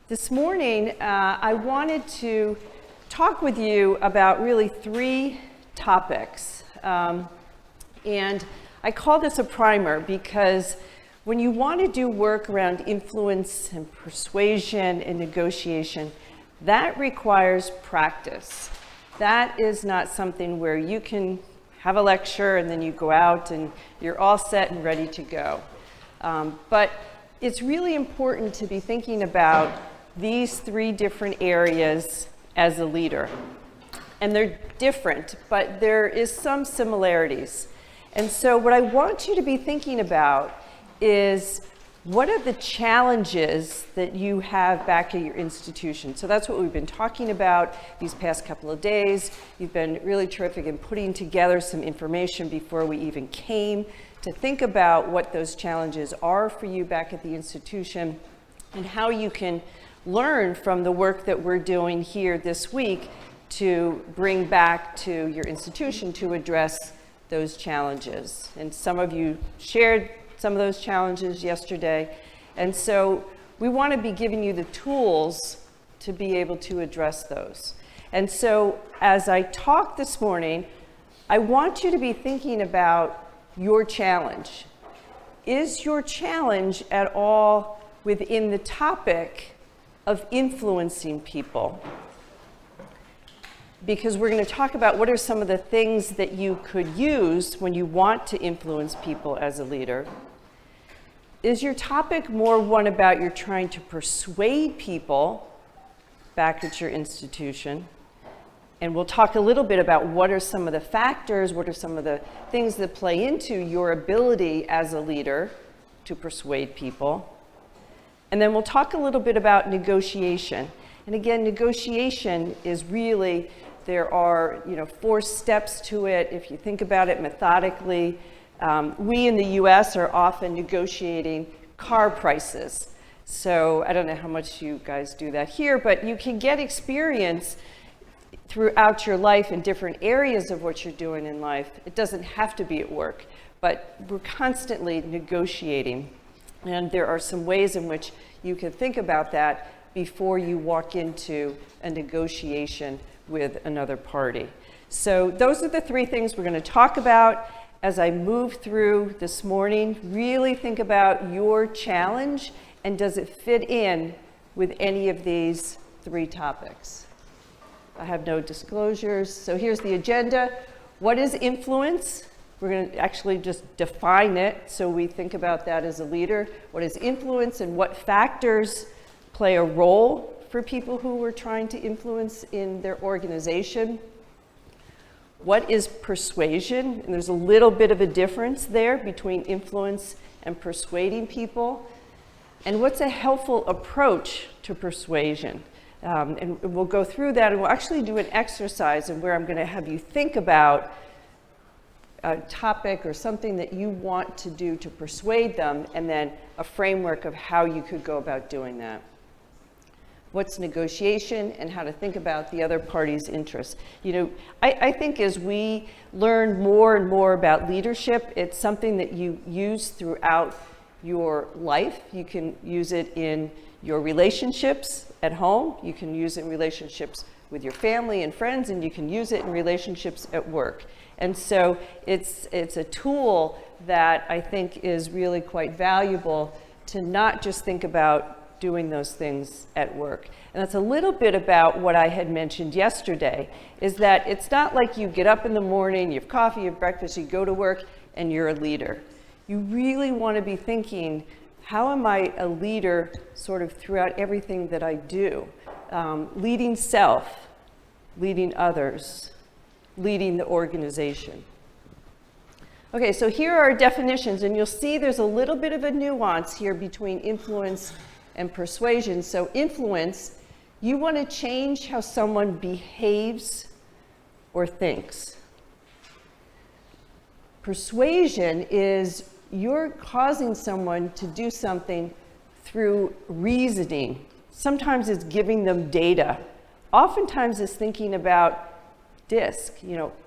This morning, I wanted to talk with you about really three topics. And I call this a primer because when you want to do work around influence and persuasion and negotiation, that requires practice. That is not something where you can have a lecture and then you go out and you're all set and ready to go. But it's really important to be thinking about these three different areas as a leader. And they're different, but there is some similarities. And so what I want you to be thinking about is what are the challenges that you have back at your institution? So that's what we've been talking about these past couple of days. You've been really terrific in putting together some information before we even came to think about what those challenges are for you back at the institution and how you can learn from the work that we're doing here this week to bring back to your institution to address those challenges. And some of you shared some of those challenges yesterday. And so we want to be giving you the tools to be able to address those. And so as I talk this morning, I want you to be thinking about your challenge. Is your challenge at all within the topic of influencing people? Because we're going to talk about what are some of the things that you could use when you want to influence people as a leader. Is your topic more one about you're trying to persuade people back at your institution? And we'll talk a little bit about what are some of the factors, what are some of the things that play into your ability as a leader to persuade people. And then we'll talk a little bit about negotiation. And again, negotiation is really, there are 4 steps to it. If you think about it methodically, we in the US are often negotiating car prices. So I don't know how much you guys do that here, but you can get experience throughout your life in different areas of what you're doing in life. It doesn't have to be at work, but we're constantly negotiating. And there are some ways in which you can think about that before you walk into a negotiation with another party. So those are the 3 things we're going to talk about as I move through this morning. Really think about your challenge and does it fit in with any of these 3 topics. I have no disclosures. So here's the agenda. What is influence? We're going to actually just define it so we think about that as a leader. What is influence and what factors play a role for people who we're trying to influence in their organization? What is persuasion? And there's a little bit of a difference there between influence and persuading people. And what's a helpful approach to persuasion? And we'll go through that, and we'll actually do an exercise in where I'm going to have you think about a topic or something that you want to do to persuade them, and then a framework of how you could go about doing that. What's negotiation and how to think about the other party's interests. I think as we learn more and more about leadership, it's something that you use throughout your life. You can use it in your relationships at home. You can use it in relationships with your family and friends, and you can use it in relationships at work. And so it's a tool that I think is really quite valuable to not just think about doing those things at work. And that's a little bit about what I had mentioned yesterday, is that it's not like you get up in the morning, you have coffee, you have breakfast, you go to work, and you're a leader. You really want to be thinking, how am I a leader sort of throughout everything that I do? Leading self, leading others, leading the organization. Okay, so here are our definitions, and you'll see there's a little bit of a nuance here between influence and persuasion. So influence, you want to change how someone behaves or thinks. Persuasion is you're causing someone to do something through reasoning. Sometimes it's giving them data. Oftentimes it's thinking about DISC.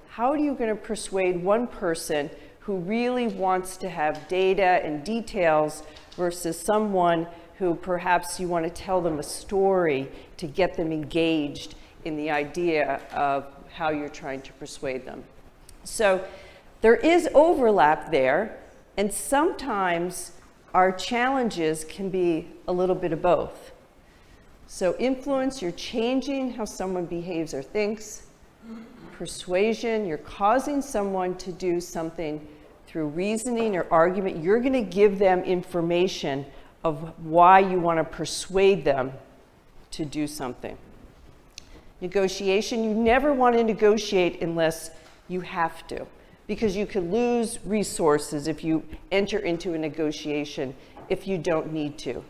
How are you going to persuade one person who really wants to have data and details versus someone who perhaps you want to tell them a story to get them engaged in the idea of how you're trying to persuade them. So there is overlap there, and sometimes our challenges can be a little bit of both. So influence, you're changing how someone behaves or thinks. Persuasion, you're causing someone to do something through reasoning or argument. You're going to give them information of why you want to persuade them to do something. Negotiation, you never want to negotiate unless you have to, because you could lose resources if you enter into a negotiation if you don't need to.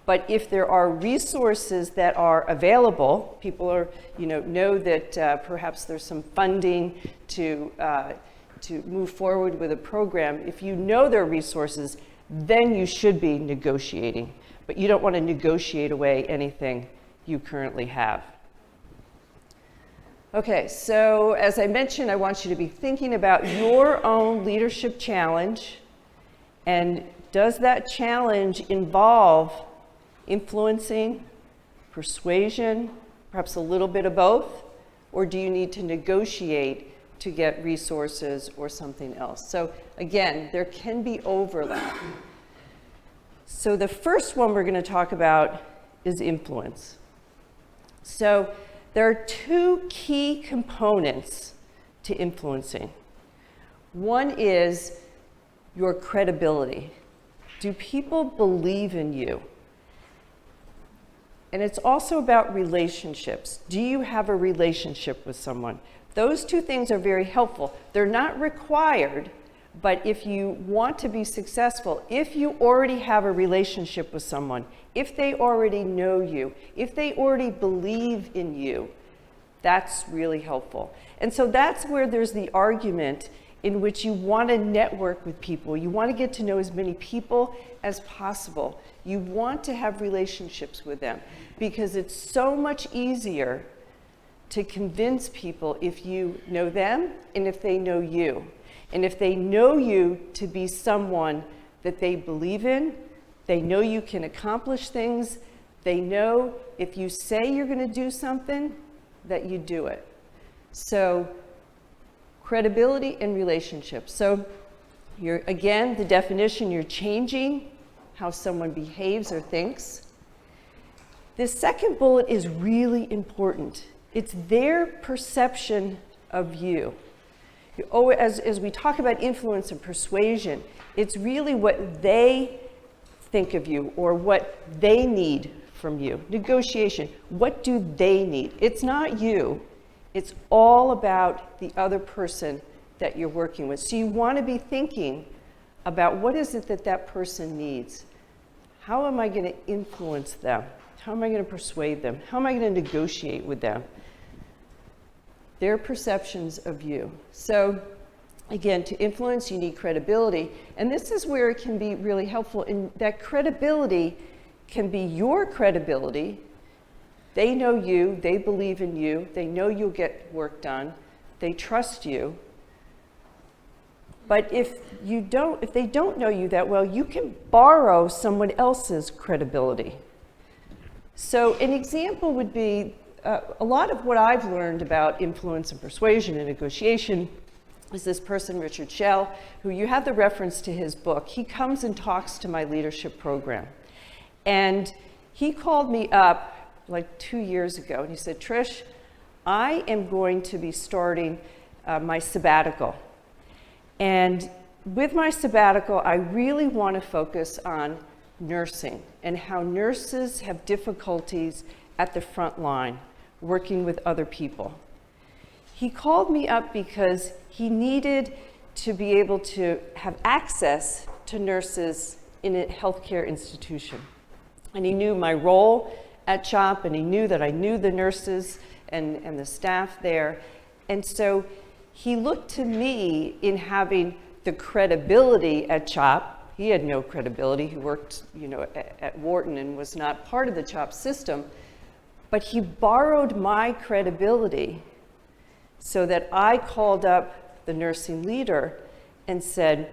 But if there are resources that are available, people are, know that perhaps there's some funding to move forward with a program. If you know there are resources, then you should be negotiating. But you don't want to negotiate away anything you currently have. Okay, so as I mentioned, I want you to be thinking about your own leadership challenge. And does that challenge involve influencing, persuasion, perhaps a little bit of both? Or do you need to negotiate to get resources or something else? So again, there can be overlap. So the first one we're going to talk about is influence. So there are two key components to influencing. One is your credibility. Do people believe in you? And it's also about relationships. Do you have a relationship with someone? Those two things are very helpful. They're not required, but if you want to be successful, if you already have a relationship with someone, if they already know you, if they already believe in you, that's really helpful. And so that's where there's the argument in which you want to network with people. You want to get to know as many people as possible. You want to have relationships with them because it's so much easier to convince people if you know them and if they know you. And if they know you to be someone that they believe in, they know you can accomplish things, they know if you say you're going to do something, that you do it. So credibility and relationships. So again, the definition, you're changing how someone behaves or thinks. This second bullet is really important. It's their perception of you. As we talk about influence and persuasion, it's really what they think of you or what they need from you. Negotiation, what do they need? It's not you. It's all about the other person that you're working with. So you want to be thinking about what is it that that person needs? How am I going to influence them? How am I going to persuade them? How am I going to negotiate with them? Their perceptions of you. So again, to influence, you need credibility. And this is where it can be really helpful. And that credibility can be your credibility. They know you, they believe in you, they know you'll get work done, they trust you. But if they don't know you that well, you can borrow someone else's credibility. So an example would be a lot of what I've learned about influence and persuasion and negotiation is this person, Richard Schell, who you have the reference to his book. He comes and talks to my leadership program. And he called me up like 2 years ago and he said, Trish, I am going to be starting my sabbatical. And with my sabbatical, I really want to focus on nursing and how nurses have difficulties at the front line working with other people. He called me up because he needed to be able to have access to nurses in a healthcare institution. And he knew my role at CHOP, and he knew that I knew the nurses and the staff there. And so he looked to me in having the credibility at CHOP. He had no credibility. He worked, at Wharton and was not part of the CHOP system. But he borrowed my credibility so that I called up the nursing leader and said,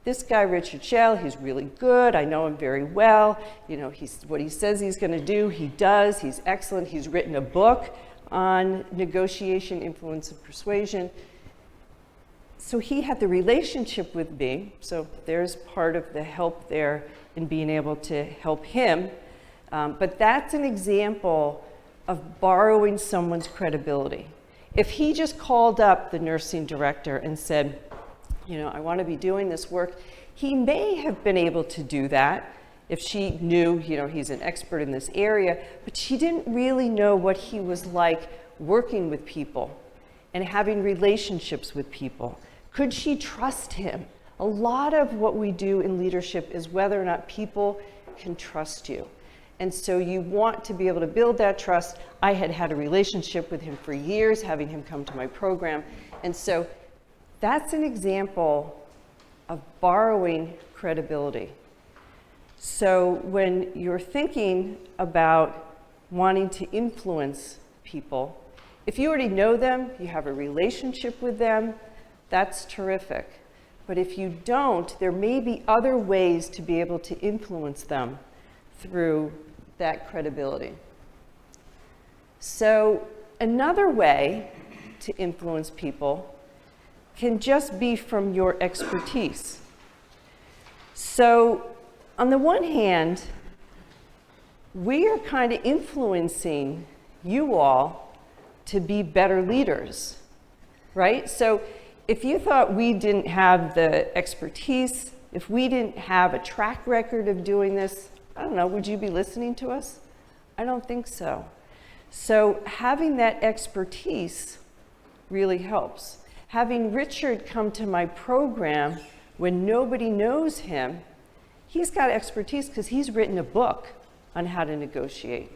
this guy, Richard Schell, he's really good. I know him very well. You know, what he says he's going to do, he does. He's excellent. He's written a book on negotiation, influence, and persuasion. So he had the relationship with me. So there's part of the help there in being able to help him. But that's an example of borrowing someone's credibility. If he just called up the nursing director and said, you know, I want to be doing this work, he may have been able to do that if she knew, you know, he's an expert in this area, but she didn't really know what he was like working with people and having relationships with people. Could she trust him? A lot of what we do in leadership is whether or not people can trust you. And so you want to be able to build that trust. I had had a relationship with him for years, having him come to my program. And so that's an example of borrowing credibility. So when you're thinking about wanting to influence people, if you already know them, you have a relationship with them, that's terrific. But if you don't, there may be other ways to be able to influence them through that credibility. So another way to influence people can just be from your expertise. So on the one hand, we are kind of influencing you all to be better leaders, right? So if you thought we didn't have the expertise, if we didn't have a track record of doing this, I don't know, would you be listening to us? I don't think so. So having that expertise really helps. Having Richard come to my program when nobody knows him, he's got expertise because he's written a book on how to negotiate.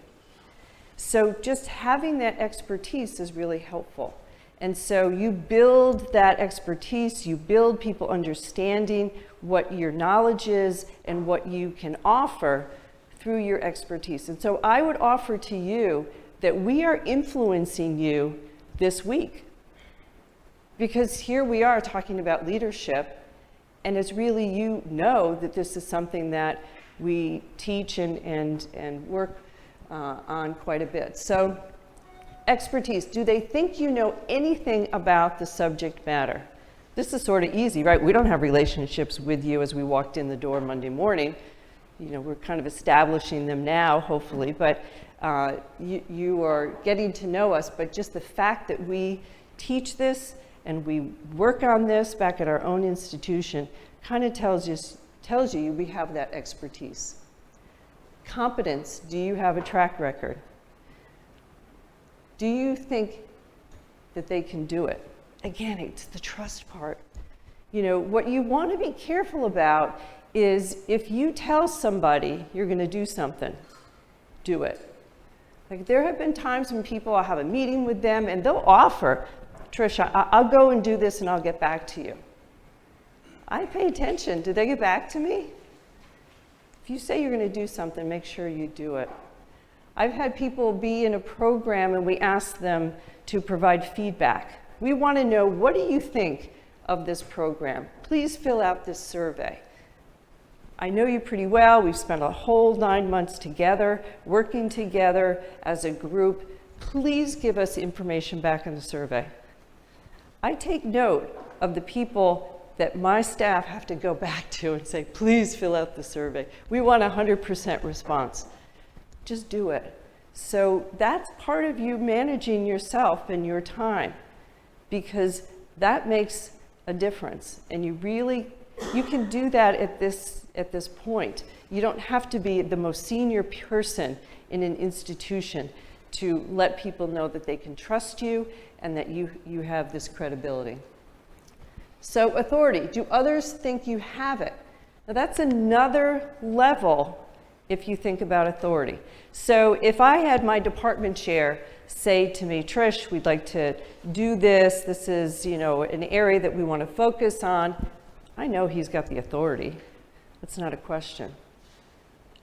So just having that expertise is really helpful. And so you build that expertise, you build people understanding what your knowledge is and what you can offer through your expertise. And so I would offer to you that we are influencing you this week. Because here we are talking about leadership, and it's really, you know that this is something that we teach and work on quite a bit. So expertise, do they think you know anything about the subject matter? This is sort of easy, right? We don't have relationships with you as we walked in the door Monday morning. You know, we're kind of establishing them now, hopefully, but you are getting to know us. But just the fact that we teach this and we work on this back at our own institution kind of tells you we have that expertise. Competence, do you have a track record? Do you think that they can do it? Again, it's the trust part. You know, what you want to be careful about is if you tell somebody you're going to do something, do it. Like there have been times when I'll have a meeting with them and they'll offer, Trish, I'll go and do this and I'll get back to you. I pay attention. Did they get back to me? If you say you're going to do something, make sure you do it. I've had people be in a program and we ask them to provide feedback. We want to know, what do you think of this program? Please fill out this survey. I know you pretty well. We've spent a whole 9 months together, working together as a group. Please give us information back in the survey. I take note of the people that my staff have to go back to and say, please fill out the survey. We want 100% response. Just do it. So that's part of you managing yourself and your time, because that makes a difference. And you can do that at this point. You don't have to be the most senior person in an institution to let people know that they can trust you and that you have this credibility. So authority, do others think you have it? Now that's another level if you think about authority. So if I had my department chair say to me, Trish, we'd like to do this. This is, you know, an area that we want to focus on. I know he's got the authority. That's not a question.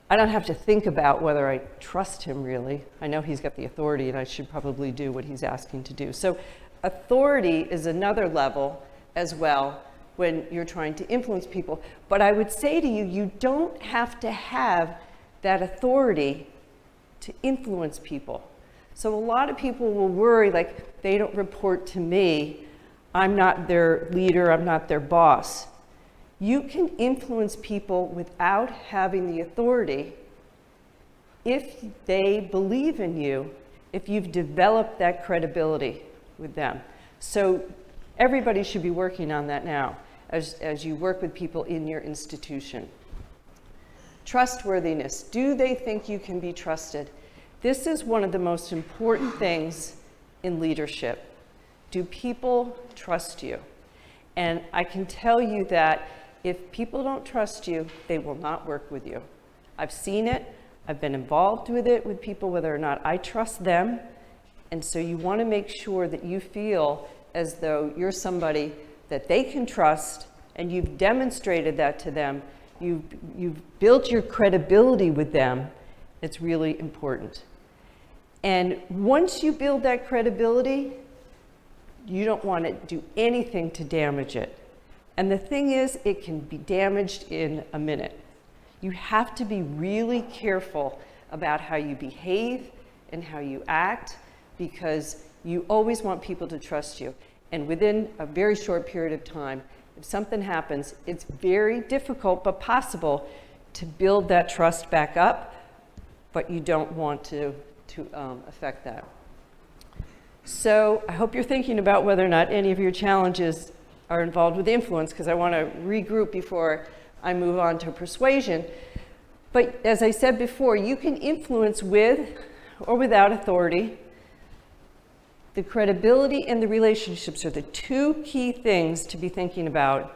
I don't have to think about whether I trust him really. I know he's got the authority and I should probably do what he's asking to do. So authority is another level as well when you're trying to influence people. But I would say to you, you don't have to have that authority to influence people. So a lot of people will worry, like, they don't report to me, I'm not their leader, I'm not their boss. You can influence people without having the authority if they believe in you, if you've developed that credibility with them. So everybody should be working on that now as you work with people in your institution. Trustworthiness. Do they think you can be trusted? This is one of the most important things in leadership. Do people trust you? And I can tell you that if people don't trust you, they will not work with you. I've seen it. I've been involved with it with people, whether or not I trust them. And so you want to make sure that you feel as though you're somebody that they can trust, and you've demonstrated that to them. You've built your credibility with them. It's really important. And once you build that credibility, you don't want to do anything to damage it. And the thing is, it can be damaged in a minute. You have to be really careful about how you behave and how you act, because you always want people to trust you. And within a very short period of time, if something happens, it's very difficult but possible to build that trust back up, but you don't want to affect that. So I hope you're thinking about whether or not any of your challenges are involved with influence, because I want to regroup before I move on to persuasion. But as I said before, you can influence with or without authority. The credibility and the relationships are the two key things to be thinking about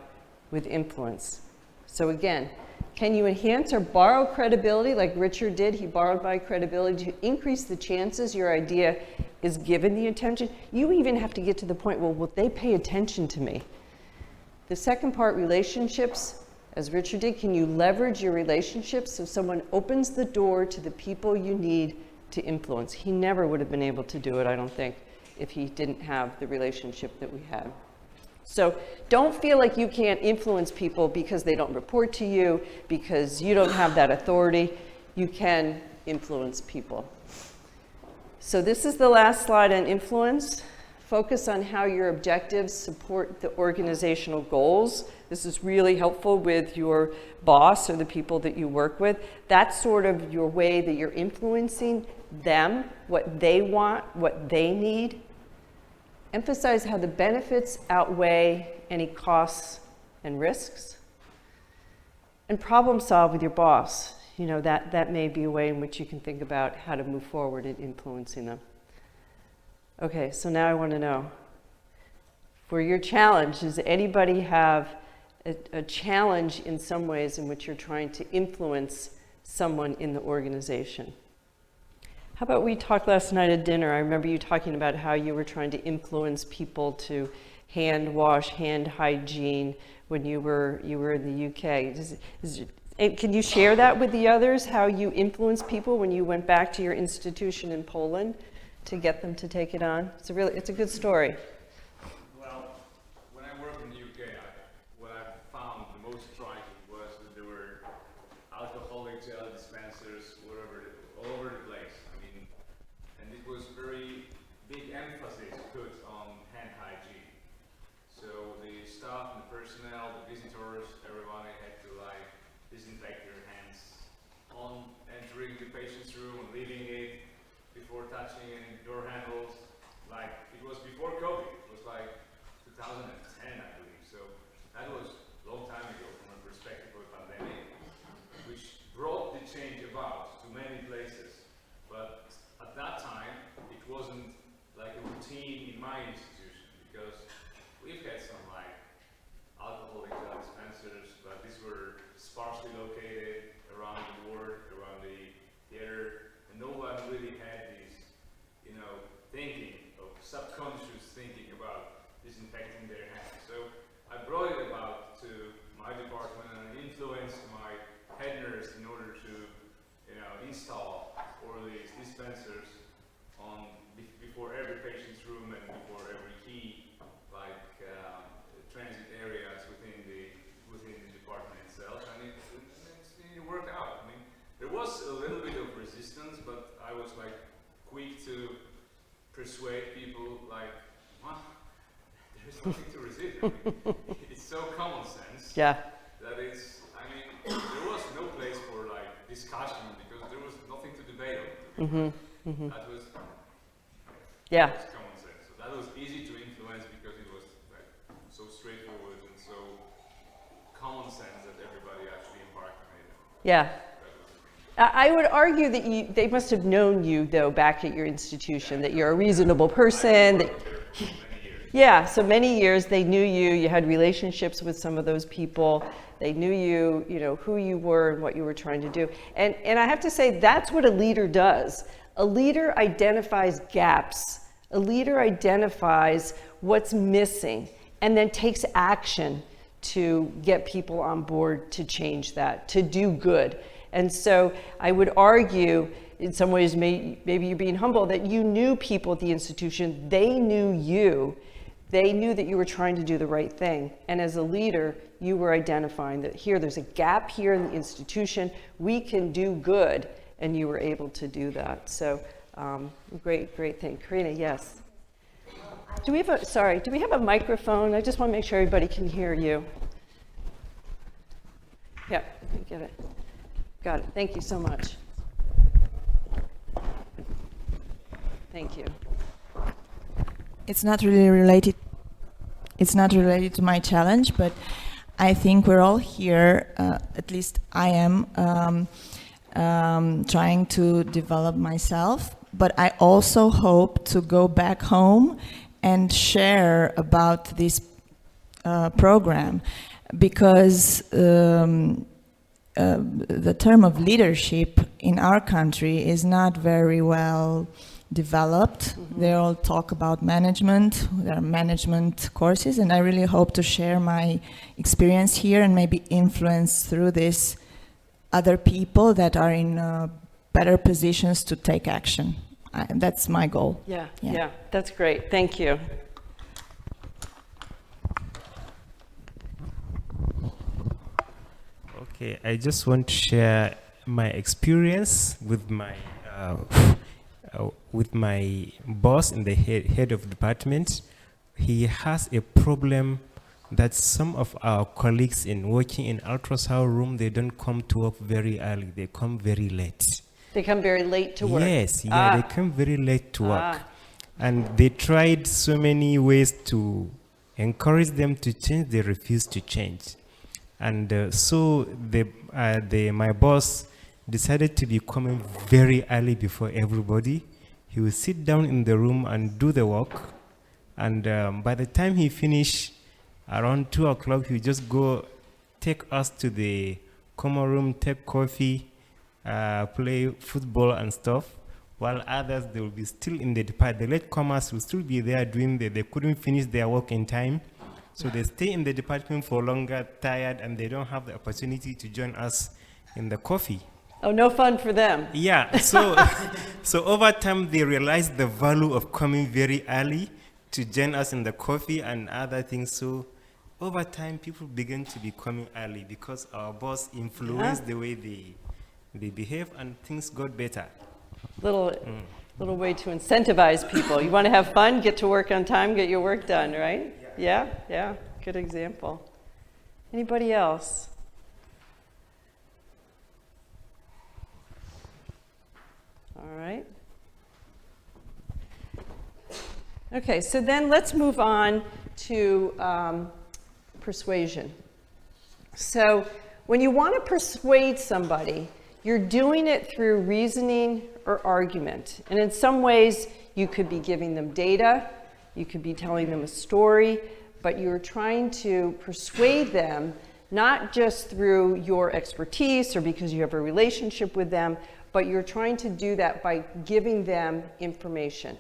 with influence. So again, can you enhance or borrow credibility like Richard did? He borrowed my credibility to increase the chances your idea is given the attention. You even have to get to the point, well, will they pay attention to me? The second part, relationships, as Richard did, can you leverage your relationships so someone opens the door to the people you need to influence? He never would have been able to do it, I don't think, if he didn't have the relationship that we had. So don't feel like you can't influence people because they don't report to you, because you don't have that authority. You can influence people. So this is the last slide on influence. Focus on how your objectives support the organizational goals. This is really helpful with your boss or the people that you work with. That's sort of your way that you're influencing them, what they want, what they need. Emphasize how the benefits outweigh any costs and risks. And problem solve with your boss. You know, that may be a way in which you can think about how to move forward in influencing them. Okay, so now I want to know, for your challenge, does anybody have a challenge in some ways in which you're trying to influence someone in the organization? How about we talked last night at dinner? I remember you talking about how you were trying to influence people to hand wash, hand hygiene when you were in the UK. Can you share that with the others, how you influenced people when you went back to your institution in Poland to get them to take it on? It's a good story. Well, when I worked in the UK, what I found the most striking was that there were alcoholic gel dispensers all over the place. I mean, and it was very big emphasis put on hand hygiene. So the staff and the personnel, the visitors, everybody had to disinfect their hands on entering the patient's room and leaving it before touching any door handles. It was before COVID. It was 2010, I believe. So that was a long time ago from a perspective of a pandemic, which brought the change about to many places. But at that time, it wasn't like a routine in my institution, because we've had some alcoholic gel dispensers, but these were sparsely located around the ward, around the theater, and no one really had this, subconscious thinking about disinfecting their hands. So I brought it about to my department and influenced my head nurse in order to, install all these dispensers before every patient's room and before every key transit areas within was like quick to persuade people like, what? There's nothing to resist. I mean, it's so common sense. Yeah. That is, I mean, there was no place for like discussion because there was nothing to debate on. That was Yeah. common sense. So that was easy to influence because it was like so straightforward and so common sense that everybody actually embarked on it. Yeah. I would argue that they must have known you, though, back at your institution, that you're a reasonable person. That, yeah, so many years they knew you. You had relationships with some of those people. They knew you, you know, who you were and what you were trying to do. And I have to say, that's what a leader does. A leader identifies gaps. A leader identifies what's missing and then takes action to get people on board to change that, to do good. And so I would argue, in some ways, maybe you're being humble, that you knew people at the institution. They knew you. They knew that you were trying to do the right thing. And as a leader, you were identifying that there's a gap here in the institution. We can do good. And you were able to do that. So great thing. Karina, yes. Do we have a microphone? I just want to make sure everybody can hear you. Yeah, I get it. Got it. Thank you so much. Thank you. It's not really related. It's not related to my challenge, but I think we're all here. At least I am trying to develop myself. But I also hope to go back home and share about this program, because the term of leadership in our country is not very well developed. They all talk about management, there are management courses, and I really hope to share my experience here and maybe influence through this other people that are in better positions to take action. That's my goal. Yeah, that's great. Thank you. Okay, I just want to share my experience with my boss in the head of department. He has a problem that some of our colleagues in working in ultrasound room, they don't come to work very early. They come very late. They come very late to work. Yes, they come very late to work. And they tried so many ways to encourage them to change. They refuse to change. And so my boss decided to be coming very early before everybody. He would sit down in the room and do the work. And by the time he finished, around 2 o'clock, he would just go take us to the common room, take coffee, play football and stuff, while others, they will be still in the department. The latecomers will still be there doing they couldn't finish their work in time. So they stay in the department for longer, tired, and they don't have the opportunity to join us in the coffee. Oh, no fun for them. Yeah, so over time, they realized the value of coming very early to join us in the coffee and other things. So over time, people began to be coming early because our boss influenced the way they behave, and things got better. Little way to incentivize people. You want to have fun, get to work on time, get your work done, right? Yeah. Good example. Anybody else? All right. Okay, so then let's move on to persuasion. So when you want to persuade somebody, you're doing it through reasoning or argument. And in some ways, you could be giving them data, you could be telling them a story, but you're trying to persuade them not just through your expertise or because you have a relationship with them, but you're trying to do that by giving them information.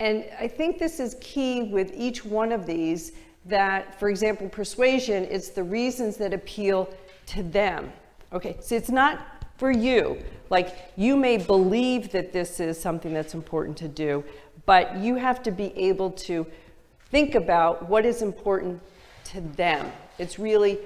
And I think this is key with each one of these, that, for example, persuasion, it's the reasons that appeal to them. Okay, so it's not for you. Like, you may believe that this is something that's important to do, but you have to be able to think about what is important to them. It's really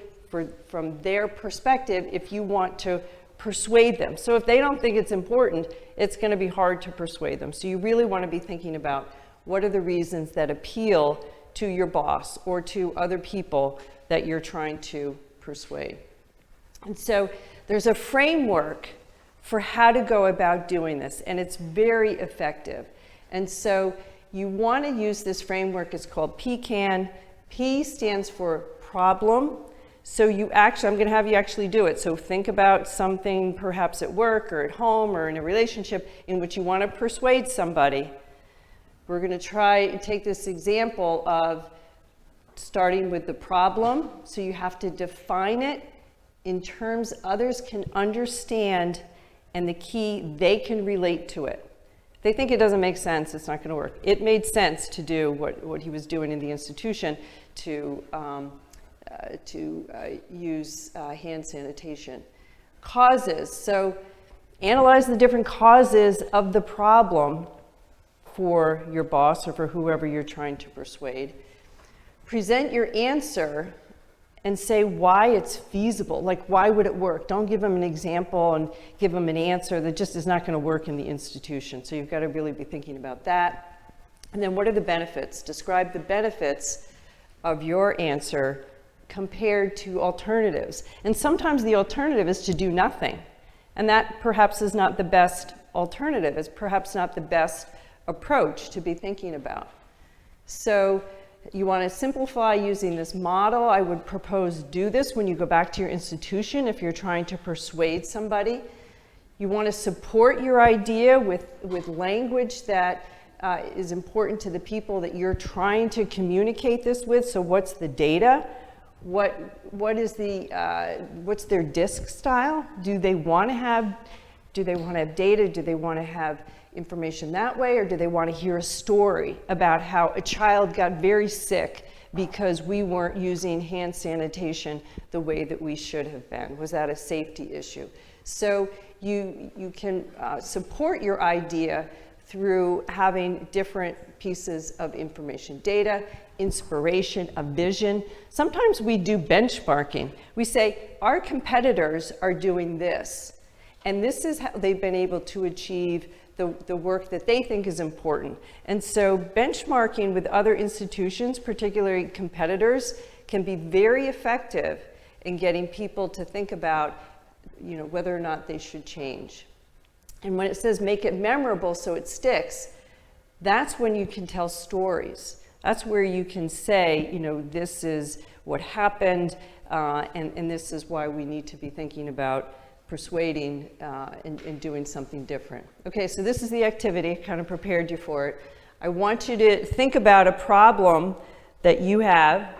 from their perspective, if you want to persuade them. So if they don't think it's important, it's going to be hard to persuade them. So you really want to be thinking about what are the reasons that appeal to your boss or to other people that you're trying to persuade. And so there's a framework for how to go about doing this, and it's very effective. And so you want to use this framework. It's called PCAN. P stands for problem. So I'm going to have you actually do it. So think about something perhaps at work or at home or in a relationship in which you want to persuade somebody. We're going to try and take this example of starting with the problem. So you have to define it in terms others can understand, and the key, they can relate to it. If they think it doesn't make sense, it's not going to work. It made sense to do what he was doing in the institution to use hand sanitation. Causes. So analyze the different causes of the problem for your boss or for whoever you're trying to persuade. Present your answer and say why it's feasible. Like, why would it work? Don't give them an example and give them an answer that just is not going to work in the institution. So you've got to really be thinking about that. And then what are the benefits? Describe the benefits of your answer compared to alternatives. And sometimes the alternative is to do nothing. And that perhaps is not the best alternative. It's perhaps not the best approach to be thinking about. So you want to simplify using this model. I would propose do this when you go back to your institution if you're trying to persuade somebody. You want to support your idea with language that is important to the people that you're trying to communicate this with. So what's the data? What's their disc style? Do they want to have data? Do they want to have information that way, or do they want to hear a story about how a child got very sick because we weren't using hand sanitation the way that we should have been? Was that a safety issue? So you can support your idea through having different pieces of information: data, inspiration, a vision. Sometimes we do benchmarking. We say, our competitors are doing this, and this is how they've been able to achieve the work that they think is important. And so benchmarking with other institutions, particularly competitors, can be very effective in getting people to think about, whether or not they should change. And when it says make it memorable so it sticks, that's when you can tell stories. That's where you can say, this is what happened, and this is why we need to be thinking about persuading and doing something different. Okay, so this is the activity, kind of prepared you for it. I want you to think about a problem that you have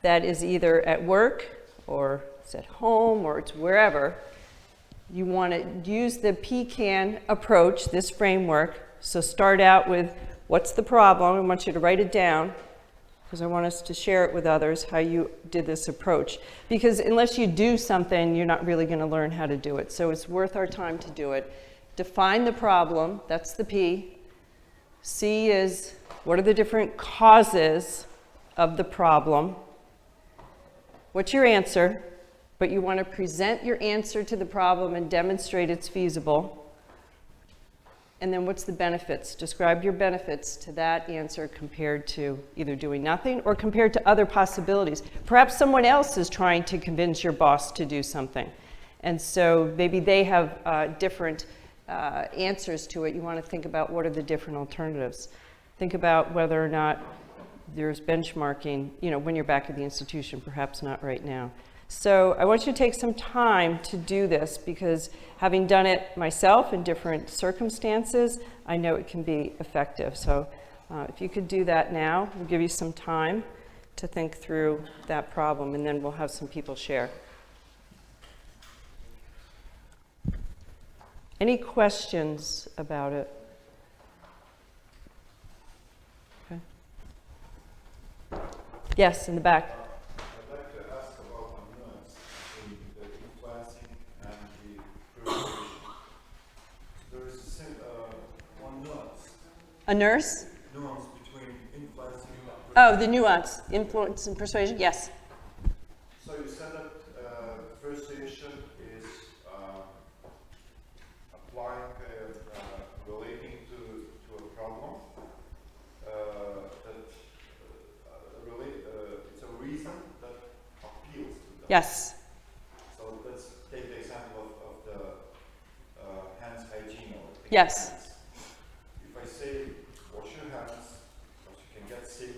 that is either at work or it's at home or it's wherever. You want to use the PCAN approach, this framework. So start out with what's the problem. I want you to write it down because I want us to share it with others how you did this approach. Because unless you do something, you're not really going to learn how to do it. So it's worth our time to do it. Define the problem. That's the P. C is what are the different causes of the problem? What's your answer? But you want to present your answer to the problem and demonstrate it's feasible. And then what's the benefits? Describe your benefits to that answer compared to either doing nothing or compared to other possibilities. Perhaps someone else is trying to convince your boss to do something. And so maybe they have different answers to it. You want to think about what are the different alternatives. Think about whether or not there's benchmarking, when you're back at the institution, perhaps not right now. So I want you to take some time to do this because having done it myself in different circumstances, I know it can be effective. So if you could do that now, we'll give you some time to think through that problem, and then we'll have some people share. Any questions about it? Okay. Yes, in the back. A nurse? Nuance between influencing and Oh, the nuance, influence and persuasion, yes. So you said that persuasion is applying, relating to a problem, it's a reason that appeals to them. Yes. So let's take the example of the hands hygiene. Or Yes. hands. If I say wash your hands, because you can get sick,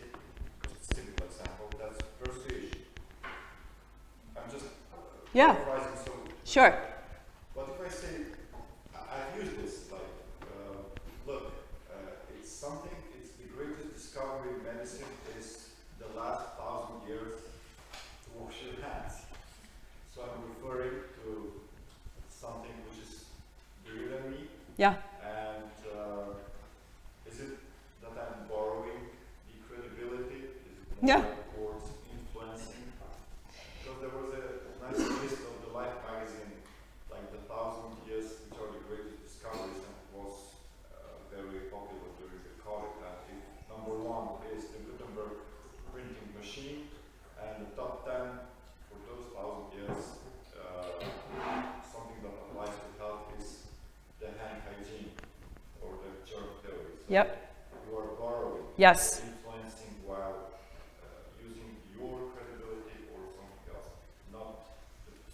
it's a simple example, that's persuasion. I'm just Yeah. paraphrasing, so. Sure. But if I say, I've used this, like, look, it's something, it's the greatest discovery in medicine is the last 1,000 years to wash your hands. So I'm referring to something which is bigger than me, Yeah. and is it that I'm borrowing the credibility? Is it more Yeah. towards influencing? Because there was a nice list of the Life magazine, like the 1,000 years which are the greatest discoveries, and it was very popular during the COVID. Number 1 is the Gutenberg printing machine, and the top 10 for those 1,000 years, something that applies to health is the hand hygiene or the germ theory. So Yep. you are borrowing, Yes. influencing while using your credibility or something else. Not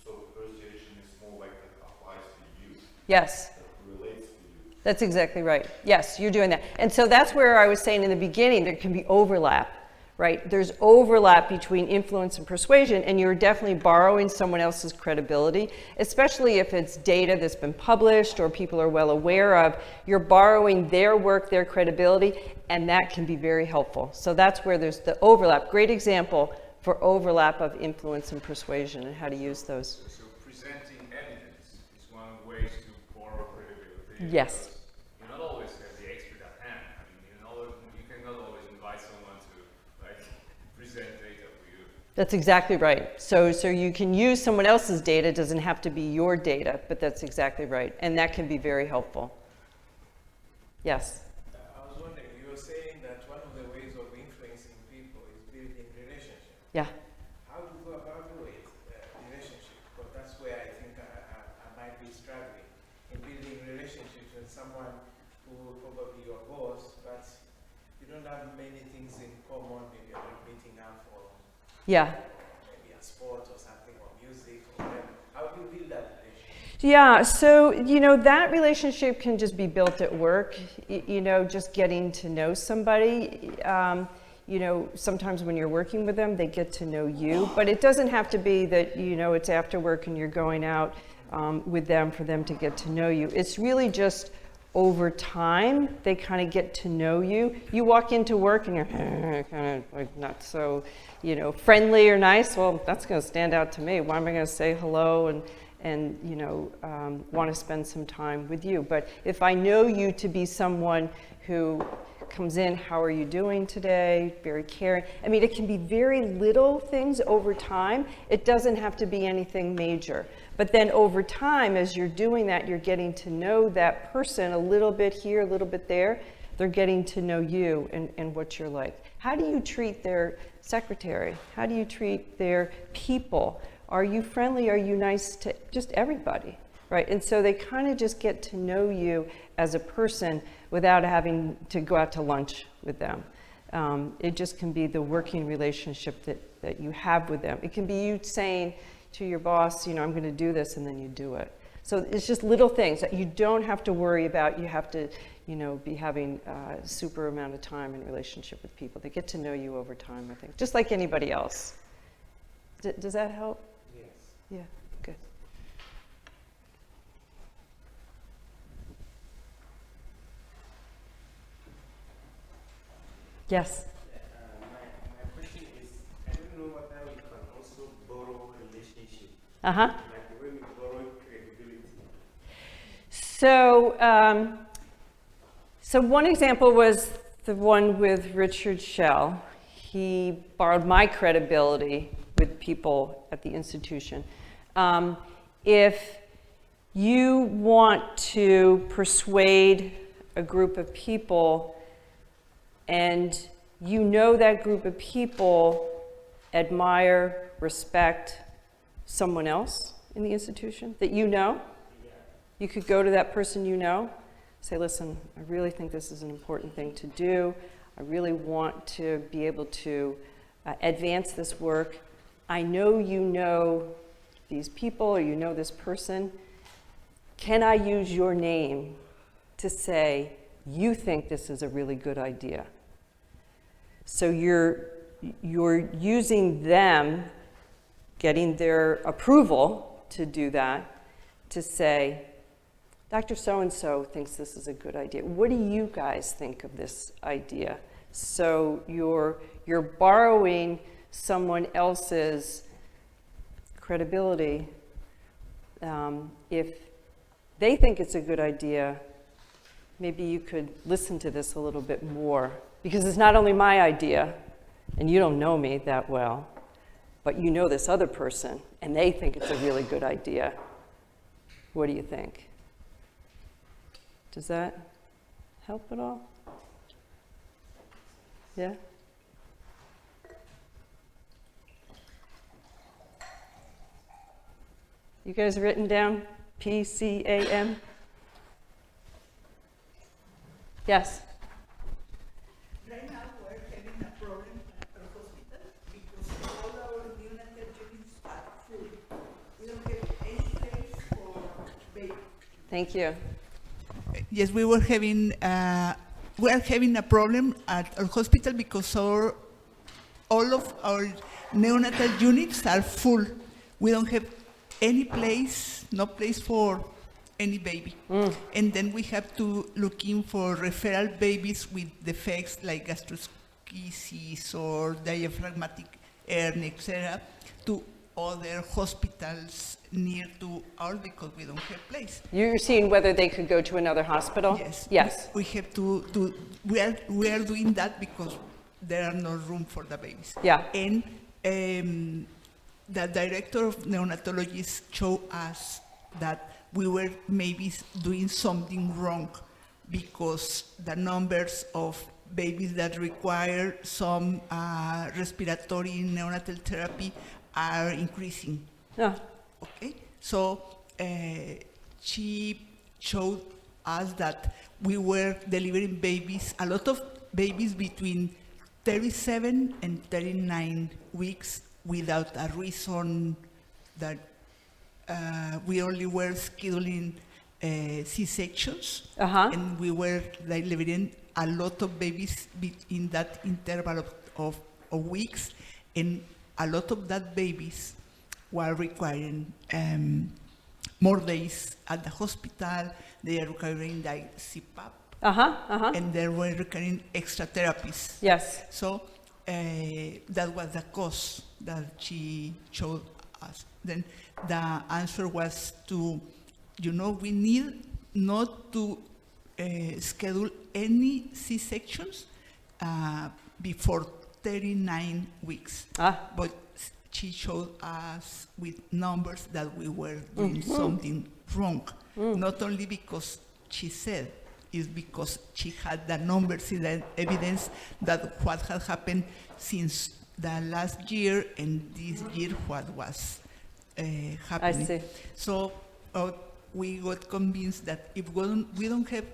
so persuasion is more like that applies to you, Yes. that relates to you. That's exactly right. Yes, you're doing that. And so that's where I was saying in the beginning, there can be overlap, right? There's overlap between influence and persuasion, and you're definitely borrowing someone else's credibility, especially if it's data that's been published or people are well aware of. You're borrowing their work, their credibility, and that can be very helpful. So that's where there's the overlap. Great example for overlap of influence and persuasion and how to use those. So presenting evidence is one of the ways to borrow credibility. Yes. because You not always have the expert at hand. I mean, you cannot always invite someone to present data for you. That's exactly right. So you can use someone else's data, it doesn't have to be your data, but that's exactly right. And that can be very helpful. Yes. I was wondering, you were saying that one of the ways of influencing people is building relationships. Yeah. How do you go about doing relationship? Because that's where I think I might be struggling in building relationships with someone who will probably be your boss, but you don't have many things in common. Maybe you're not meeting up for Yeah. maybe a sport or something, or music, or whatever. How do you build that relationship? Yeah, so, that relationship can just be built at work, just getting to know somebody. Sometimes when you're working with them, they get to know you, but it doesn't have to be that, it's after work and you're going out with them for them to get to know you. It's really just over time, they kind of get to know you. You walk into work and you're kind of like not so, friendly or nice. Well, that's going to stand out to me. Why am I going to say hello and want to spend some time with you? But if I know you to be someone who comes in, how are you doing today? Very caring. I mean, it can be very little things over time. It doesn't have to be anything major. But then over time, as you're doing that, you're getting to know that person a little bit here, a little bit there. They're getting to know you and what you're like. How do you treat their secretary? How do you treat their people? Are you friendly? Are you nice to just everybody? Right? And so they kind of just get to know you as a person without having to go out to lunch with them. It just can be the working relationship that you have with them. It can be you saying to your boss, I'm going to do this, and then you do it. So it's just little things that you don't have to worry about. You have to, be having a super amount of time in relationship with people. They get to know you over time, I think, just like anybody else. Does that help? Yes. Yeah, good. Yes. My question is, I don't know whether we can also borrow relationship, Uh-huh. like the way we borrow credibility. So one example was the one with Richard Schell. He borrowed my credibility with people at the institution. If you want to persuade a group of people and that group of people admire, respect someone else in the institution that You could go to that person you know, say, listen, I really think this is an important thing to do. I really want to be able to advance this work. I know you know these people or you know this person. Can I use your name to say, you think this is a really good idea? So you're using them, getting their approval to do that, to say, Dr. So-and-so thinks this is a good idea. What do you guys think of this idea? So you're borrowing someone else's credibility. If they think it's a good idea, maybe you could listen to this a little bit more, because it's not only my idea, and you don't know me that well, but you know this other person, and they think it's a really good idea. What do you think? Does that help at all? Yeah? You guys written down PCAM? Yes? Right now, we're having a problem at our hospital because all our neonatal units are full. We don't have any place for babies. Thank you. Yes, we are having a problem at our hospital because all of our neonatal units are full. We don't have any place, no place for any baby. And then we have to look in for referral babies with defects like gastroschisis or diaphragmatic hernia, etc., to other hospitals near to ours because we don't have place. You're seeing whether they could go to another hospital? Yes. Yes. We have to we are doing that because there are no room for the babies. Yeah. And the director of neonatology showed us that we were maybe doing something wrong because the numbers of babies that require some respiratory neonatal therapy are increasing. Yeah. Okay, so she showed us that we were delivering babies, a lot of babies between 37 and 39 weeks without a reason that we only were scheduling C-sections, and we were delivering a lot of babies in that interval of weeks, and a lot of that babies were requiring more days at the hospital. They are requiring like CPAP, and they were requiring extra therapies. Yes. So that was the cause that she showed us. Then the answer was to, we need not to schedule any C-sections before 39 weeks. But she showed us with numbers that we were doing something wrong. Not only because she said, it's because she had the numbers and the evidence that what had happened since the last year and this year what was happening. I see. So we got convinced that if we don't have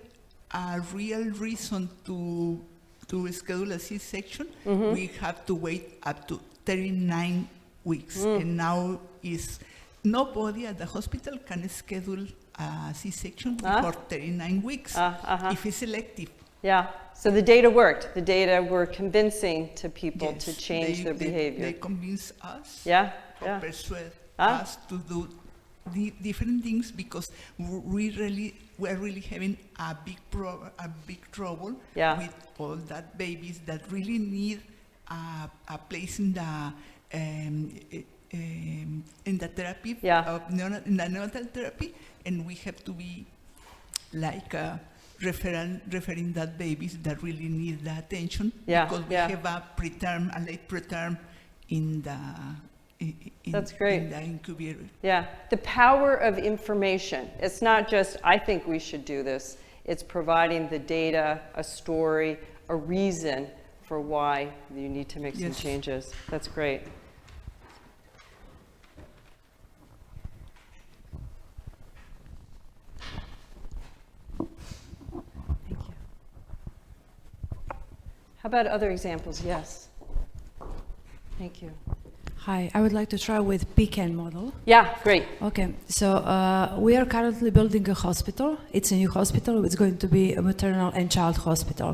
a real reason to schedule a C-section, we have to wait up to 39 weeks. And now nobody at the hospital can schedule a C-section for 39 weeks if it's elective. Yeah, so the data worked. The data were convincing to people to change their behavior. They convince us, or persuade us to do different things because we're really having a big trouble with all that babies that really need a place in the therapy of in the neonatal therapy, and we have to be like referring that babies that really need the attention because we have a late preterm in the That's great. in the incubator. Yeah, the power of information. It's not just, I think we should do this. It's providing the data, a story, a reason for why you need to make some changes. That's great. about other examples? Yes. Thank you. Hi, I would like to try with PCAN model. Yeah, great. Okay, so we are currently building a hospital. It's a new hospital. It's going to be a maternal and child hospital.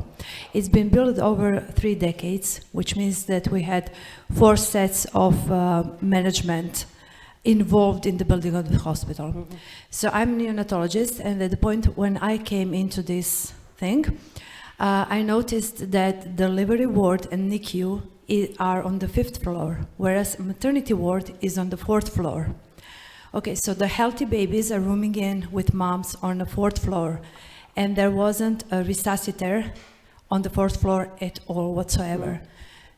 It's been built over 3 decades, which means that we had 4 sets of management involved in the building of the hospital. Mm-hmm. So I'm a neonatologist, and at the point when I came into this thing, I noticed that the delivery ward and NICU are on the 5th floor, whereas maternity ward is on the 4th floor. Okay, so the healthy babies are rooming in with moms on the 4th floor, and there wasn't a resuscitator on the 4th floor at all whatsoever.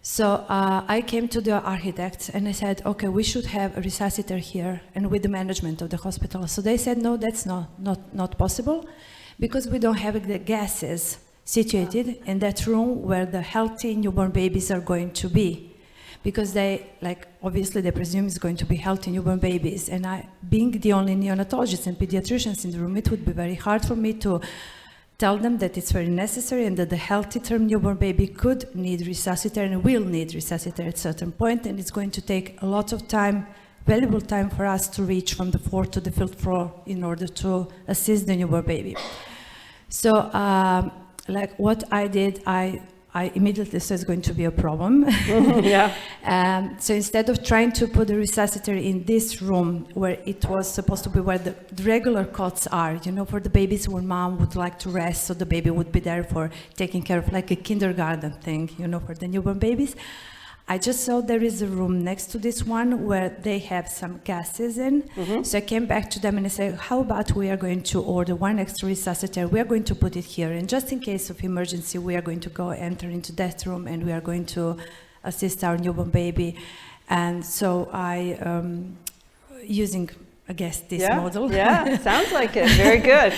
So I came to the architects and I said, okay, we should have a resuscitator here and with the management of the hospital. So they said, no, that's not possible because we don't have the gases situated in that room where the healthy newborn babies are going to be. Because they, obviously they presume it's going to be healthy newborn babies. And I, being the only neonatologist and pediatricians in the room, it would be very hard for me to tell them that it's very necessary and that the healthy term newborn baby could need resuscitator and will need resuscitator at a certain point, and it's going to take a lot of time, valuable time for us to reach from the 4th to the 5th floor in order to assist the newborn baby. So what I did, I immediately saw it's going to be a problem. Yeah. So instead of trying to put the resuscitator in this room where it was supposed to be where the regular cots are, for the babies when mom would like to rest, so the baby would be there for taking care of like a kindergarten thing, for the newborn babies. I just saw there is a room next to this one where they have some gases in. Mm-hmm. So I came back to them and I said, how about we are going to order 1 extra resuscitator? We are going to put it here. And just in case of emergency, we are going to go enter into that room and we are going to assist our newborn baby. And so I, using, I guess, this model. Yeah, sounds like it. Very good.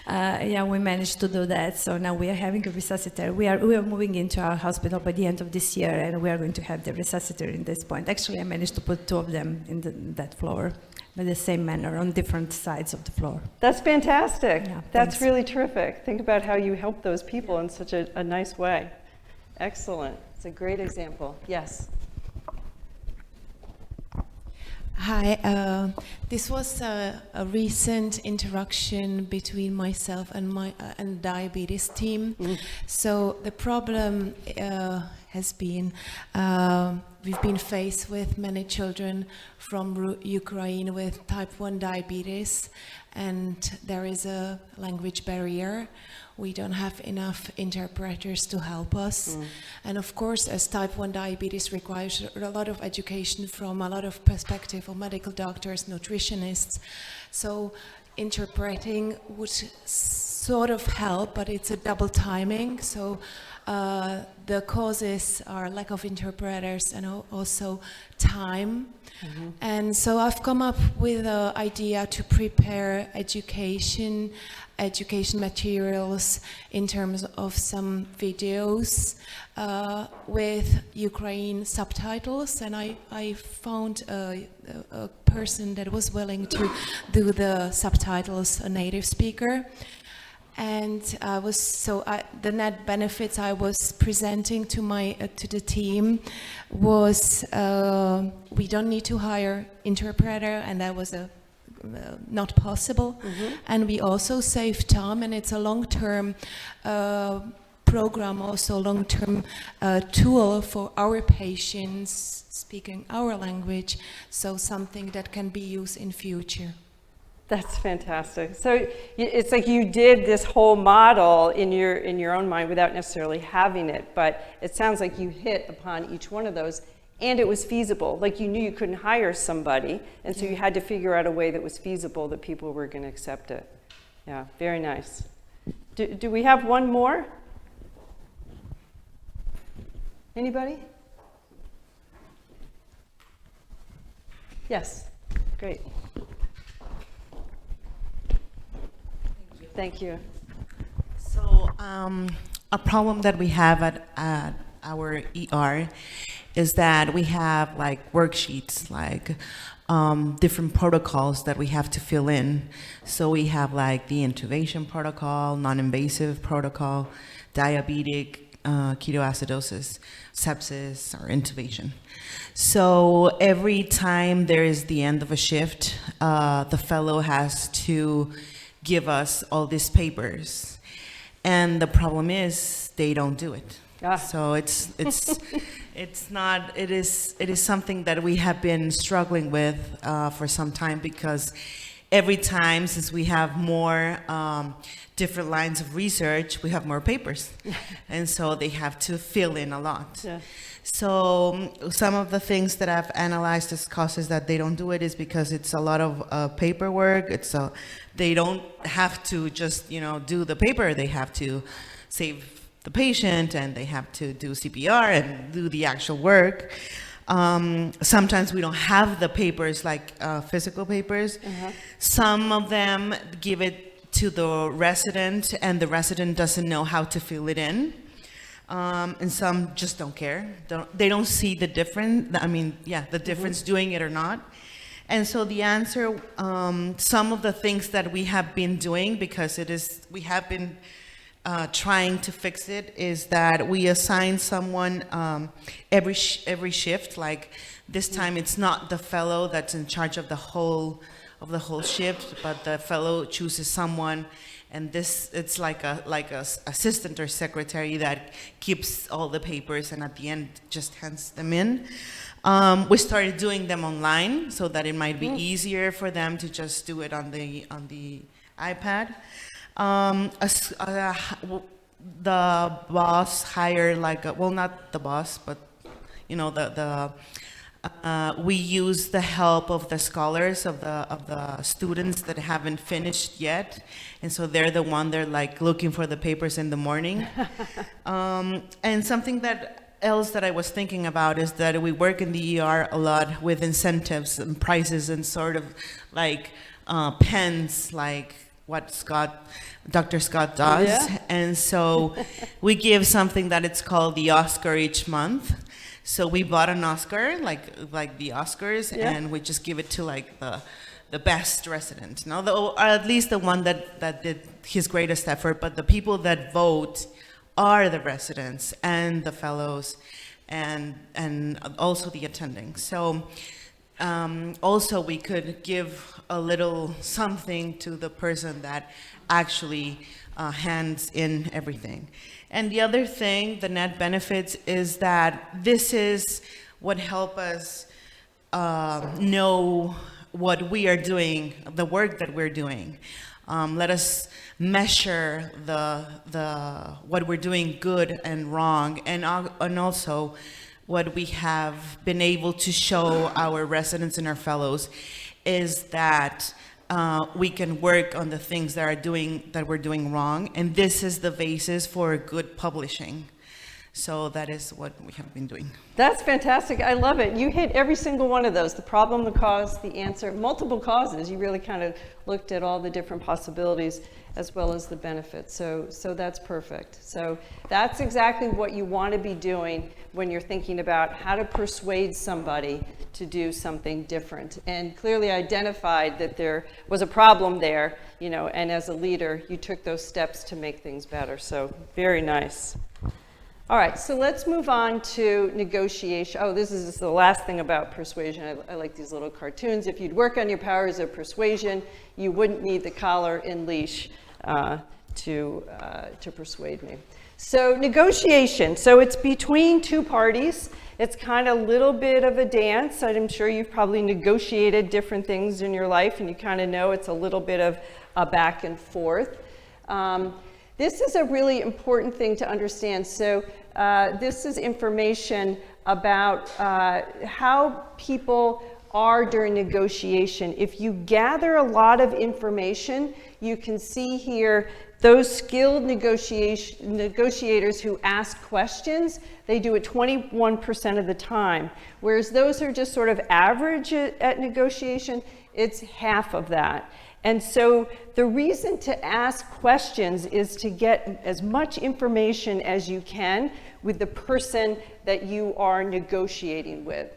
Yeah, we managed to do that. So now we are having a resuscitator. We are moving into our hospital by the end of this year, and we are going to have the resuscitator in this point. Actually, I managed to put 2 of them in that floor, in the same manner, on different sides of the floor. That's fantastic. Yeah, that's thanks. really terrific. Think about how you help those people in such a nice way. Excellent. It's a great example. Yes. Hi, this was a recent interaction between myself and and diabetes team. Mm. So the problem has been we've been faced with many children from Ukraine with type 1 diabetes, and there is a language barrier. We don't have enough interpreters to help us. Mm. And of course, as type 1 diabetes requires a lot of education from a lot of perspective of medical doctors, nutritionists. So interpreting would sort of help, but it's a double timing. So the causes are lack of interpreters and also time. Mm-hmm. And so I've come up with an idea to prepare education materials in terms of some videos with Ukraine subtitles, and I found a person that was willing to do the subtitles, a native speaker. And the net benefits I was presenting to the team was we don't need to hire interpreter, and that was not possible. Mm-hmm. And we also save time, and it's a long-term program, also long-term tool for our patients speaking our language, so something that can be used in future. That's fantastic. So it's like you did this whole model in your own mind without necessarily having it, but it sounds like you hit upon each one of those, and it was feasible. Like you knew you couldn't hire somebody, and so you had to figure out a way that was feasible that people were going to accept it. Yeah, very nice. Do we have one more? Anybody? Yes, great. Thank you. So a problem that we have at our ER is that we have like worksheets, like different protocols that we have to fill in. So we have like the intubation protocol, non-invasive protocol, diabetic ketoacidosis, sepsis, or intubation. So every time there is the end of a shift, the fellow has to give us all these papers. And the problem is they don't do it. So it is something that we have been struggling with for some time, because every time, since we have more different lines of research, we have more papers. And so they have to fill in a lot. Yeah. So some of the things that I've analyzed as causes that they don't do it is because it's a lot of paperwork. They don't have to just, do the paper. They have to save the patient, and they have to do CPR and do the actual work. Sometimes we don't have the papers, like physical papers. Some of them give it to the resident, and the resident doesn't know how to fill it in. And some just don't care. They don't see the difference. The difference doing it or not. And so the answer, some of the things that we have been doing, because we have been trying to fix it, is that we assign someone every shift. Like this time, it's not the fellow that's in charge of the whole shift, but the fellow chooses someone, and it's like a assistant or secretary that keeps all the papers, and at the end just hands them in. We started doing them online so that it might be easier for them to just do it on the iPad. The boss hired not the boss, but we use the help of the scholars of the students that haven't finished yet, and so they're like looking for the papers in the morning. And something else that I was thinking about is that we work in the ER a lot with incentives and prices and sort of like pens, like what Dr. Scott does. Yeah. And so we give something that it's called the Oscar each month. So we bought an Oscar, like the Oscars, and we just give it to like the best resident, or at least the one that did his greatest effort. But the people that vote are the residents and the fellows, and also the attending. So also we could give a little something to the person that actually hands in everything. And the other thing, the net benefits, is that this is what help us know what we are doing, the work that we're doing. Let us measure what we're doing good and wrong, and also what we have been able to show our residents and our fellows is that we can work on the things that we're doing wrong, and this is the basis for good publishing. So that is what we have been doing. That's fantastic. I love it. You hit every single one of those: the problem, the cause, the answer, multiple causes. You really kind of looked at all the different possibilities as well as the benefits. So that's perfect. So that's exactly what you want to be doing when you're thinking about how to persuade somebody to do something different, and clearly identified that there was a problem there, and as a leader, you took those steps to make things better. So very nice. All right, so let's move on to negotiation. Oh, this is the last thing about persuasion. I like these little cartoons. If you'd work on your powers of persuasion, you wouldn't need the collar and leash to persuade me. So negotiation. So it's between two parties. It's kind of a little bit of a dance. I'm sure you've probably negotiated different things in your life, and you kind of know it's a little bit of a back and forth. This is a really important thing to understand. So this is information about how people are during negotiation. If you gather a lot of information, you can see here those skilled negotiators who ask questions, they do it 21% of the time. Whereas those who are just sort of average at negotiation, it's half of that. And so the reason to ask questions is to get as much information as you can with the person that you are negotiating with.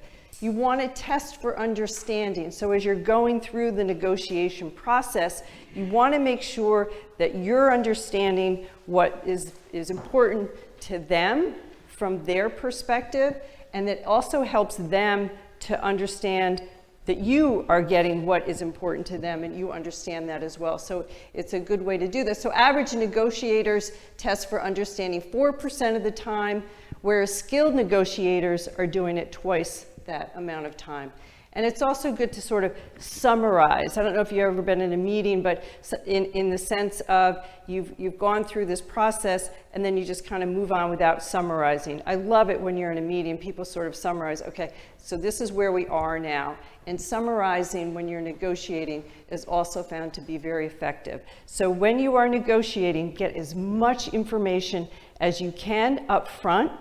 You want to test for understanding. So as you're going through the negotiation process, you want to make sure that you're understanding what is important to them from their perspective, and that also helps them to understand that you are getting what is important to them and you understand that as well. So it's a good way to do this. So average negotiators test for understanding 4% of the time, whereas skilled negotiators are doing it twice that amount of time. And it's also good to sort of summarize. I don't know if you've ever been in a meeting, but in the sense of you've gone through this process and then you just kind of move on without summarizing. I love it when you're in a meeting, people sort of summarize, okay, so this is where we are now. And summarizing when you're negotiating is also found to be very effective. So when you are negotiating, get as much information as you can up front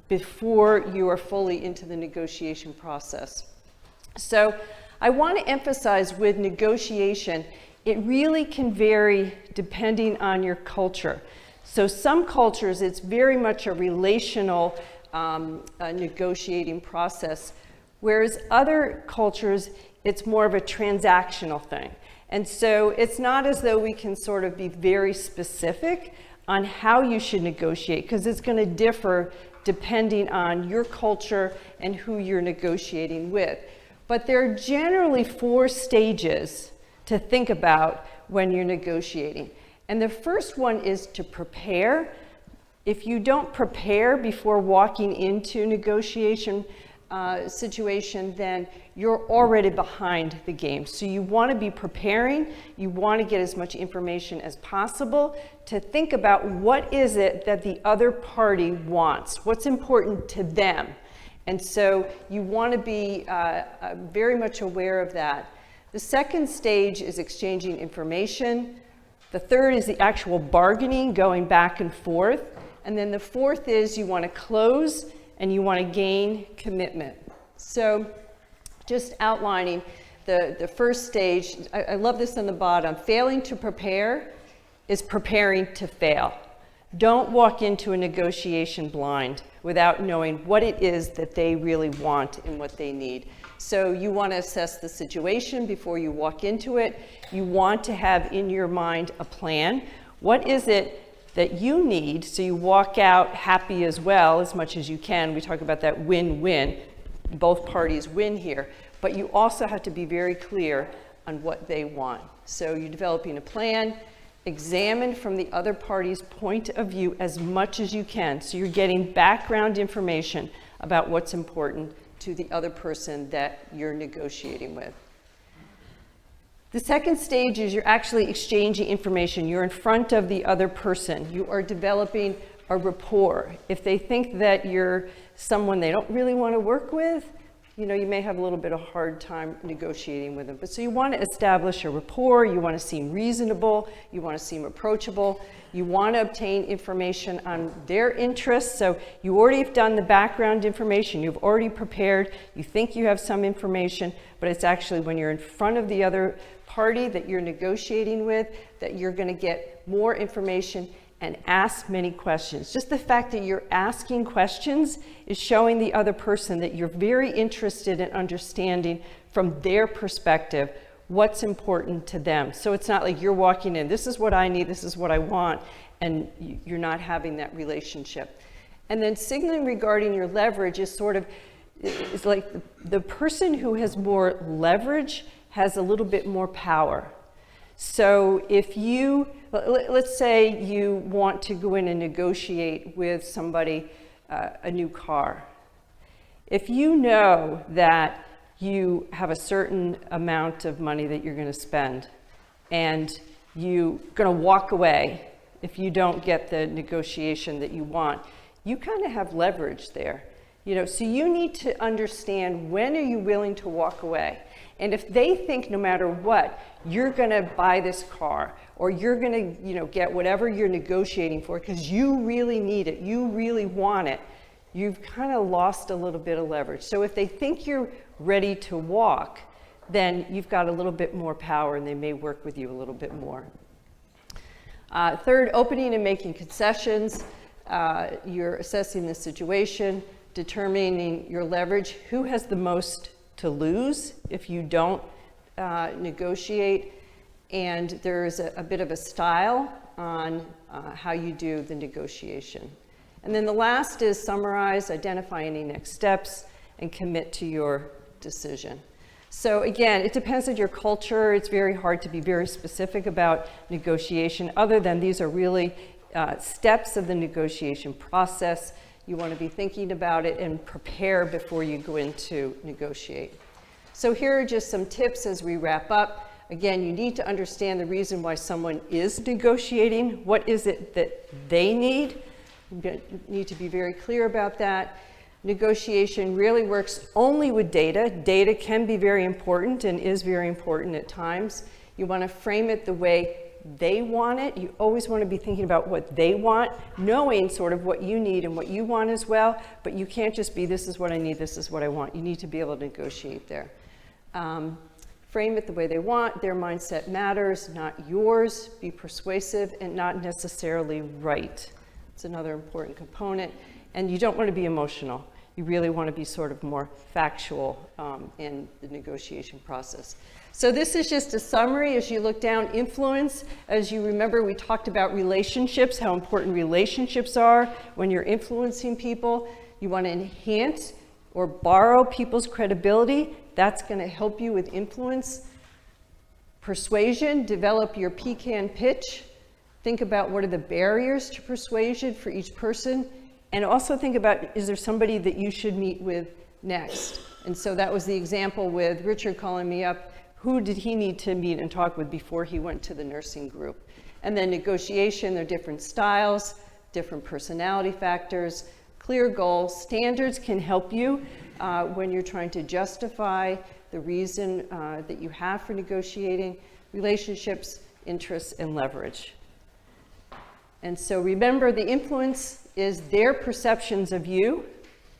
before you are fully into the negotiation process. So I want to emphasize with negotiation, it really can vary depending on your culture. So some cultures, it's very much a relational negotiating process, whereas other cultures, it's more of a transactional thing. And so it's not as though we can sort of be very specific on how you should negotiate, because it's going to differ depending on your culture and who you're negotiating with. But there are generally 4 stages to think about when you're negotiating. And the first one is to prepare. If you don't prepare before walking into a negotiation situation, then you're already behind the game. So you want to be preparing. You want to get as much information as possible to think about what is it that the other party wants, what's important to them. And so you want to be very much aware of that. The second stage is exchanging information. The third is the actual bargaining, going back and forth. And then the fourth is you want to close and you want to gain commitment. So just outlining the first stage, I love this on the bottom. Failing to prepare is preparing to fail. Don't walk into a negotiation blind without knowing what it is that they really want and what they need. So you want to assess the situation before you walk into it. You want to have in your mind a plan. What is it that you need so you walk out happy as well, as much as you can? We talk about that win-win. Both parties win here. But you also have to be very clear on what they want. So you're developing a plan. Examine from the other party's point of view as much as you can. So you're getting background information about what's important to the other person that you're negotiating with. The second stage is you're actually exchanging information. You're in front of the other person. You are developing a rapport. If they think that you're someone they don't really want to work with, you may have a little bit of hard time negotiating with them. But so you want to establish a rapport, you want to seem reasonable, you want to seem approachable, you want to obtain information on their interests. So you already have done the background information, you've already prepared, you think you have some information, but it's actually when you're in front of the other party that you're negotiating with that you're going to get more information and ask many questions. Just the fact that you're asking questions is showing the other person that you're very interested in understanding from their perspective what's important to them. So it's not like you're walking in, this is what I need, this is what I want, and you're not having that relationship. And then signaling regarding your leverage is sort of, it's like the person who has more leverage has a little bit more power. So if you, let's say you want to go in and negotiate with somebody a new car. If you know that you have a certain amount of money that you're going to spend and you're going to walk away if you don't get the negotiation that you want, you kind of have leverage there. So you need to understand, when are you willing to walk away? And if they think no matter what, you're going to buy this car, or you're going to, get whatever you're negotiating for because you really need it, you really want it, you've kind of lost a little bit of leverage. So if they think you're ready to walk, then you've got a little bit more power and they may work with you a little bit more. Third, opening and making concessions. You're assessing the situation, determining your leverage. Who has the most to lose if you don't negotiate, and there's a bit of a style on how you do the negotiation. And then the last is summarize, identify any next steps, and commit to your decision. So again, it depends on your culture. It's very hard to be very specific about negotiation, other than these are really steps of the negotiation process. You want to be thinking about it and prepare before you go in to negotiate. So here are just some tips as we wrap up. Again, you need to understand the reason why someone is negotiating. What is it that they need? You need to be very clear about that. Negotiation really works only with data. Data can be very important and is very important at times. You want to frame it the way they want it. You always want to be thinking about what they want, knowing sort of what you need and what you want as well, but you can't just be, this is what I need, this is what I want. You need to be able to negotiate there. Frame it the way they want. Their mindset matters, not yours. Be persuasive and not necessarily right. It's another important component. And you don't want to be emotional. You really want to be sort of more factual in the negotiation process. So this is just a summary as you look down. Influence, as you remember, we talked about relationships, how important relationships are when you're influencing people. You want to enhance or borrow people's credibility. That's going to help you with influence. Persuasion, develop your pecan pitch. Think about what are the barriers to persuasion for each person. And also think about, is there somebody that you should meet with next? And so that was the example with Richard calling me up. Who did he need to meet and talk with before he went to the nursing group? And then negotiation, there are different styles, different personality factors, clear goals. Standards can help you when you're trying to justify the reason that you have for negotiating. Relationships, interests, and leverage. And so remember, the influence is their perceptions of you.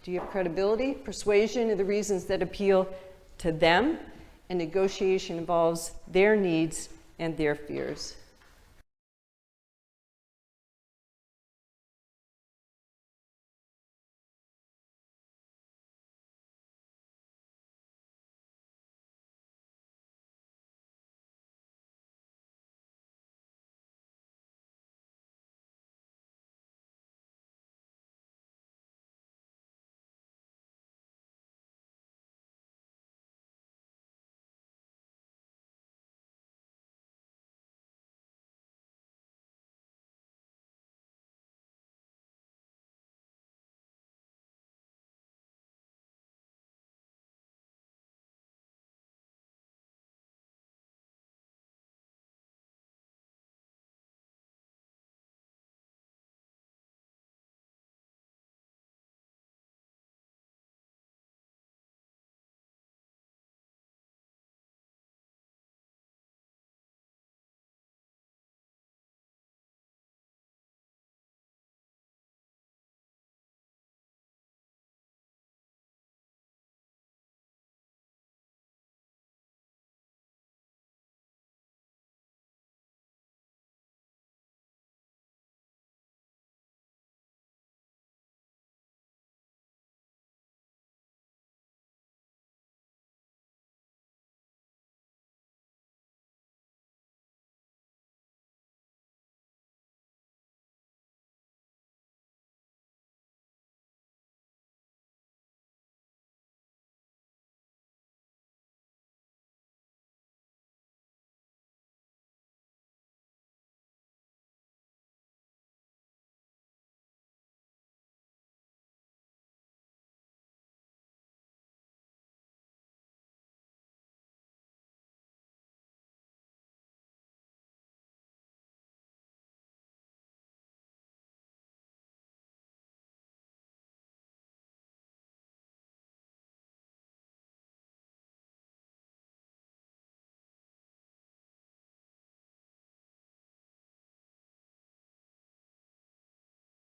Do you have credibility? Persuasion are the reasons that appeal to them. And negotiation involves their needs and their fears.